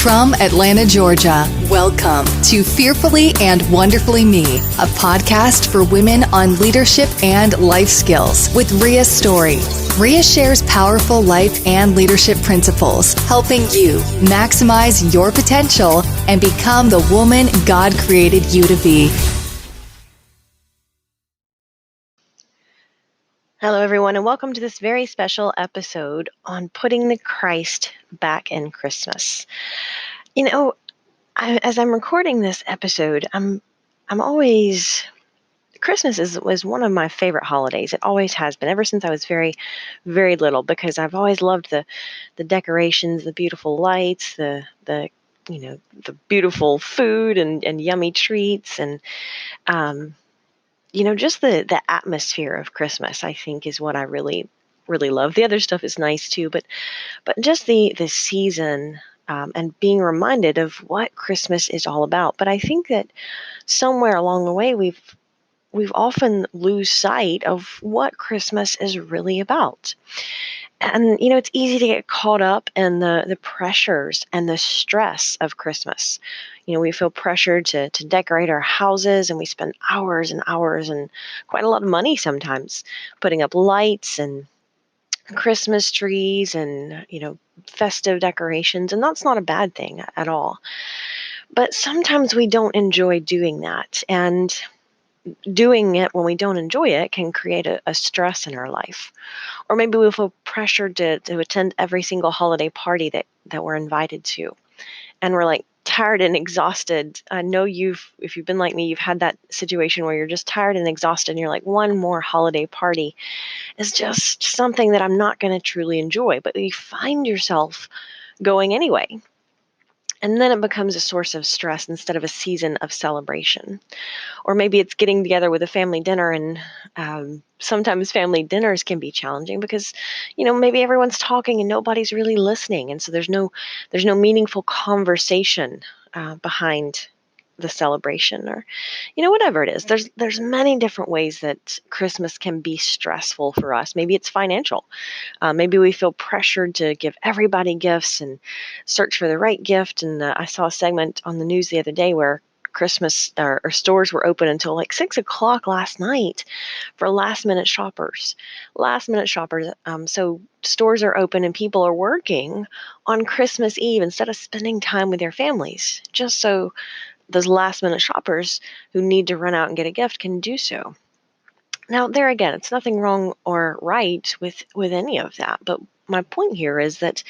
From Atlanta, Georgia, welcome to Fearfully and Wonderfully Me, a podcast for women on leadership and life skills with Rhea Story. Rhea shares powerful life and leadership principles, helping you maximize your potential and become the woman God created you to be. Hello, everyone, and welcome to this very special episode on putting the Christ back in Christmas. You know, as I'm recording this episode, I'm always Christmas was one of my favorite holidays. It always has been ever since I was very, very little, because I've always loved the decorations, the beautiful lights, the beautiful food and yummy treats, and just the atmosphere of Christmas, I think, is what I really, really love. The other stuff is nice too, but just the season, and being reminded of what Christmas is all about. But I think that somewhere along the way, we've often lose sight of what Christmas is really about. And, it's easy to get caught up in the pressures and the stress of Christmas. We feel pressured to decorate our houses, and we spend hours and hours and quite a lot of money sometimes putting up lights and Christmas trees and, festive decorations. And that's not a bad thing at all. But sometimes we don't enjoy doing that. And doing it when we don't enjoy it can create a stress in our life. Or maybe we feel pressured to attend every single holiday party that we're invited to. And we're like tired and exhausted. I know if you've been like me, you've had that situation where you're just tired and exhausted, and you're like, one more holiday party is just something that I'm not going to truly enjoy. But you find yourself going anyway. And then it becomes a source of stress instead of a season of celebration. Or maybe it's getting together with a family dinner, and sometimes family dinners can be challenging because, maybe everyone's talking and nobody's really listening, and so there's no meaningful conversation behind the celebration, or whatever it is. There's many different ways that Christmas can be stressful for us. Maybe it's financial. Maybe we feel pressured to give everybody gifts and search for the right gift. And I saw a segment on the news the other day where Christmas or stores were open until like 6 o'clock last night for last minute shoppers. So stores are open and people are working on Christmas Eve instead of spending time with their families, just so those last minute shoppers who need to run out and get a gift can do so. Now, there again, it's nothing wrong or right with any of that. But my point here is that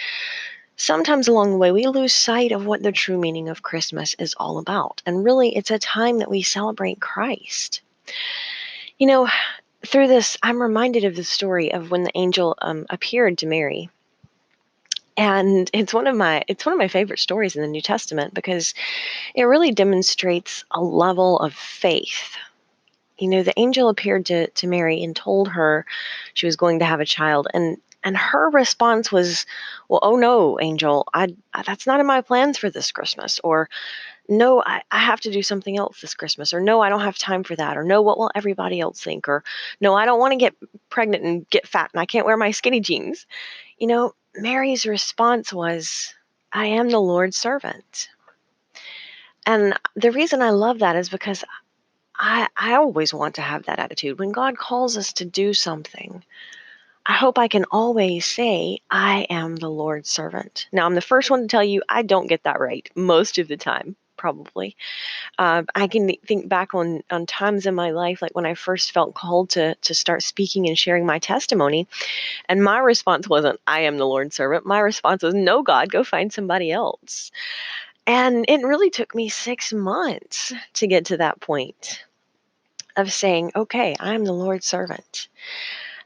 sometimes along the way, we lose sight of what the true meaning of Christmas is all about. And really, it's a time that we celebrate Christ. Through this, I'm reminded of the story of when the angel appeared to Mary. And it's one of my favorite stories in the New Testament, because it really demonstrates a level of faith. The angel appeared to Mary and told her she was going to have a child, and her response was, well, oh no, angel, that's not in my plans for this Christmas, or no, I have to do something else this Christmas, or no, I don't have time for that, or no, what will everybody else think, or no, I don't want to get pregnant and get fat and I can't wear my skinny jeans. Mary's response was, I am the Lord's servant. And the reason I love that is because I always want to have that attitude. When God calls us to do something, I hope I can always say, I am the Lord's servant. Now, I'm the first one to tell you I don't get that right most of the time, probably. I can think back on times in my life, like when I first felt called to start speaking and sharing my testimony. And my response wasn't, I am the Lord's servant. My response was, no, God, go find somebody else. And it really took me 6 months to get to that point of saying, okay, I'm the Lord's servant.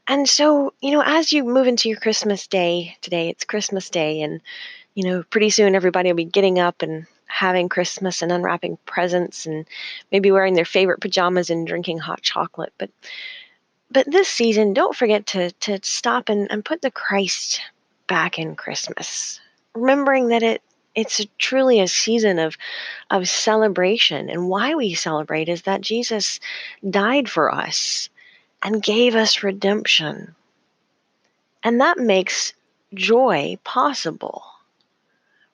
And so, as you move into your Christmas day today, it's Christmas Day, and, pretty soon everybody will be getting up and having Christmas and unwrapping presents and maybe wearing their favorite pajamas and drinking hot chocolate. But this season, don't forget to stop and put the Christ back in Christmas, remembering that it's truly a season of celebration. And why we celebrate is that Jesus died for us and gave us redemption. And that makes joy possible.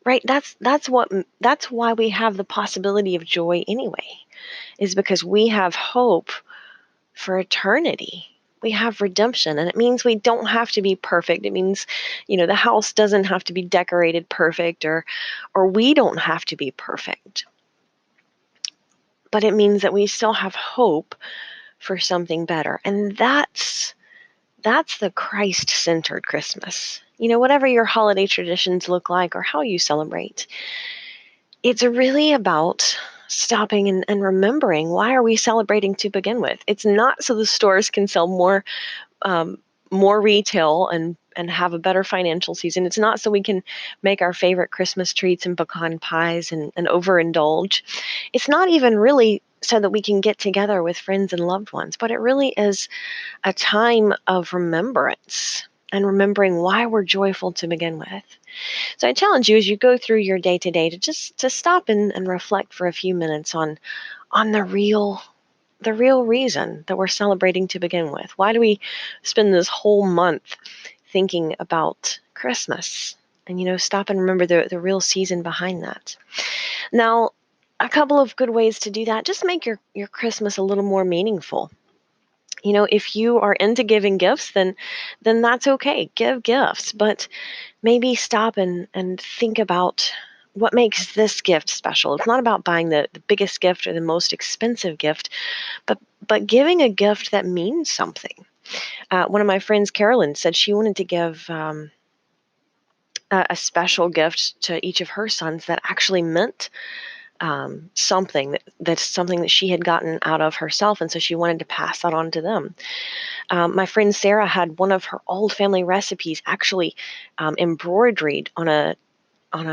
right? That's why we have the possibility of joy anyway, is because we have hope for eternity. We have redemption, and it means we don't have to be perfect. It means, the house doesn't have to be decorated perfect, or we don't have to be perfect. But it means that we still have hope for something better. And that's the Christ-centered Christmas. Whatever your holiday traditions look like or how you celebrate, it's really about stopping and remembering, why are we celebrating to begin with? It's not so the stores can sell um, more retail and have a better financial season. It's not so we can make our favorite Christmas treats and pecan pies and overindulge. It's not even really so that we can get together with friends and loved ones, but it really is a time of remembrance and remembering why we're joyful to begin with. So I challenge you, as you go through your day to day, to just to stop and reflect for a few minutes on the real reason that we're celebrating to begin with. Why do we spend this whole month thinking about Christmas? And stop and remember the real season behind that. Now, a couple of good ways to do that: just make your Christmas a little more meaningful. If you are into giving gifts, then that's okay. Give gifts, but maybe stop and think about what makes this gift special. It's not about buying the biggest gift or the most expensive gift, but giving a gift that means something. One of my friends, Carolyn, said she wanted to give a special gift to each of her sons that actually meant something, that's something that she had gotten out of herself, and so she wanted to pass that on to them. My friend Sarah had one of her old family recipes actually embroidered on a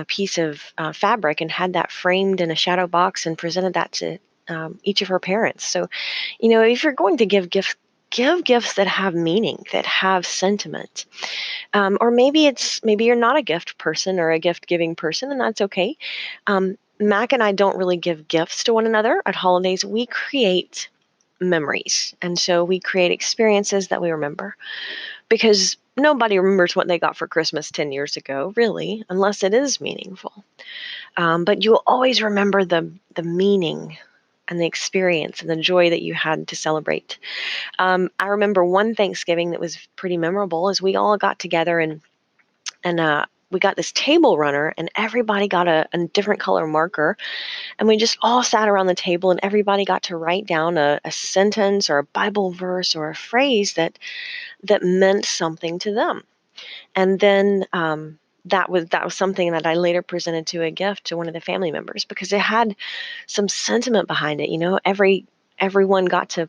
piece of fabric, and had that framed in a shadow box and presented that to each of her parents. So, if you're going to give gifts, give gifts that have meaning, that have sentiment. Or maybe you're not a gift person or a gift giving person, and that's okay. Mac and I don't really give gifts to one another at holidays. We create memories, and so we create experiences that we remember, because nobody remembers what they got for Christmas 10 years ago, really, unless it is meaningful. But you'll always remember the meaning and the experience and the joy that you had to celebrate. I remember one Thanksgiving that was pretty memorable, as we all got together and we got this table runner, and everybody got a different color marker, and we just all sat around the table, and everybody got to write down a sentence or a Bible verse or a phrase that meant something to them. And then that was something that I later presented to a gift to one of the family members, because it had some sentiment behind it. Everyone got to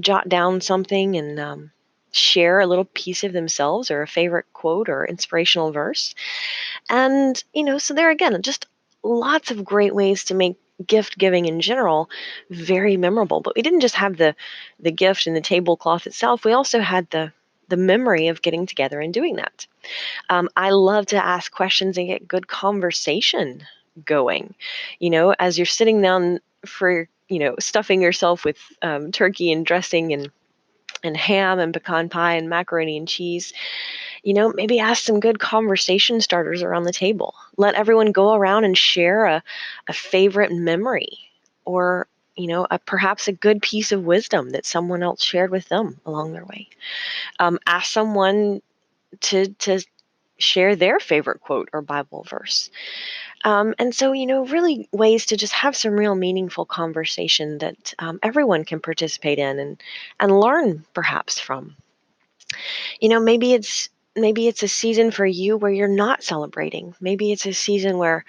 jot down something and share a little piece of themselves or a favorite quote or inspirational verse. And so there again, just lots of great ways to make gift giving in general very memorable. But we didn't just have the gift and the tablecloth itself. We also had the memory of getting together and doing that. I love to ask questions and get good conversation going. As you're sitting down for, stuffing yourself with turkey and dressing and ham and pecan pie and macaroni and cheese, maybe ask some good conversation starters around the table. Let everyone go around and share a favorite memory, or, perhaps a good piece of wisdom that someone else shared with them along their way. Ask someone to share their favorite quote or Bible verse. And so, really ways to just have some real meaningful conversation that everyone can participate in and learn perhaps from. Maybe it's a season for you where you're not celebrating. Maybe it's a season where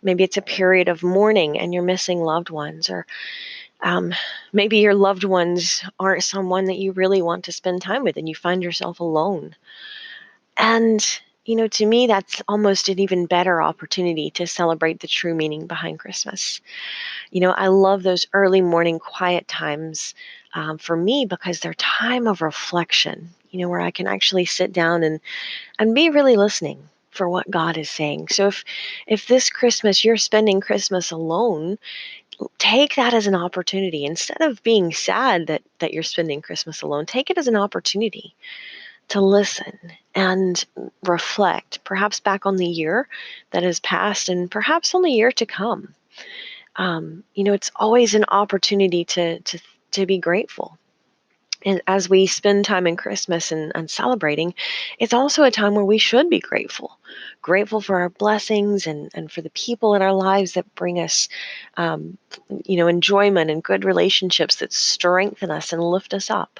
maybe it's a period of mourning and you're missing loved ones, or maybe your loved ones aren't someone that you really want to spend time with and you find yourself alone. And, to me, that's almost an even better opportunity to celebrate the true meaning behind Christmas. I love those early morning quiet times for me, because they're time of reflection, where I can actually sit down and be really listening for what God is saying. So if this Christmas you're spending Christmas alone, take that as an opportunity. Instead of being sad that you're spending Christmas alone, take it as an opportunity to listen and reflect, perhaps back on the year that has passed and perhaps on the year to come. It's always an opportunity to be grateful. And as we spend time in Christmas and celebrating, it's also a time where we should be grateful. Grateful for our blessings and for the people in our lives that bring us, enjoyment and good relationships that strengthen us and lift us up.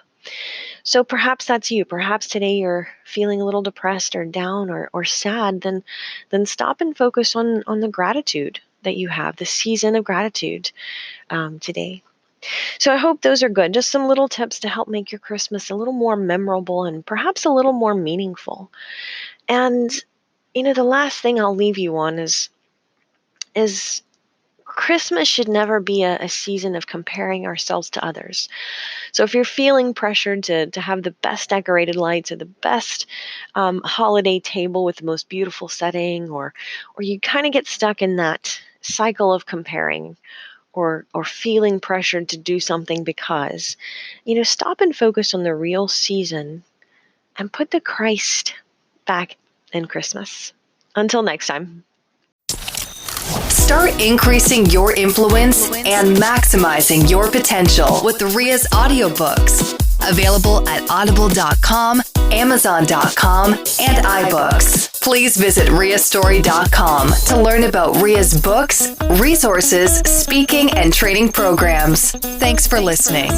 So perhaps that's you. Perhaps today you're feeling a little depressed or down or sad. Then stop and focus on the gratitude that you have, the season of gratitude today. So I hope those are good. Just some little tips to help make your Christmas a little more memorable and perhaps a little more meaningful. And, the last thing I'll leave you on is Christmas should never be a season of comparing ourselves to others. So if you're feeling pressured to have the best decorated lights or the best holiday table with the most beautiful setting, or you kind of get stuck in that cycle of comparing, or feeling pressured to do something because, stop and focus on the real season and put the Christ back in Christmas. Until next time. Start increasing your influence and maximizing your potential with Ria's audiobooks. Available at audible.com, amazon.com, and iBooks. Please visit riastory.com to learn about Ria's books, resources, speaking, and training programs. Thanks for listening.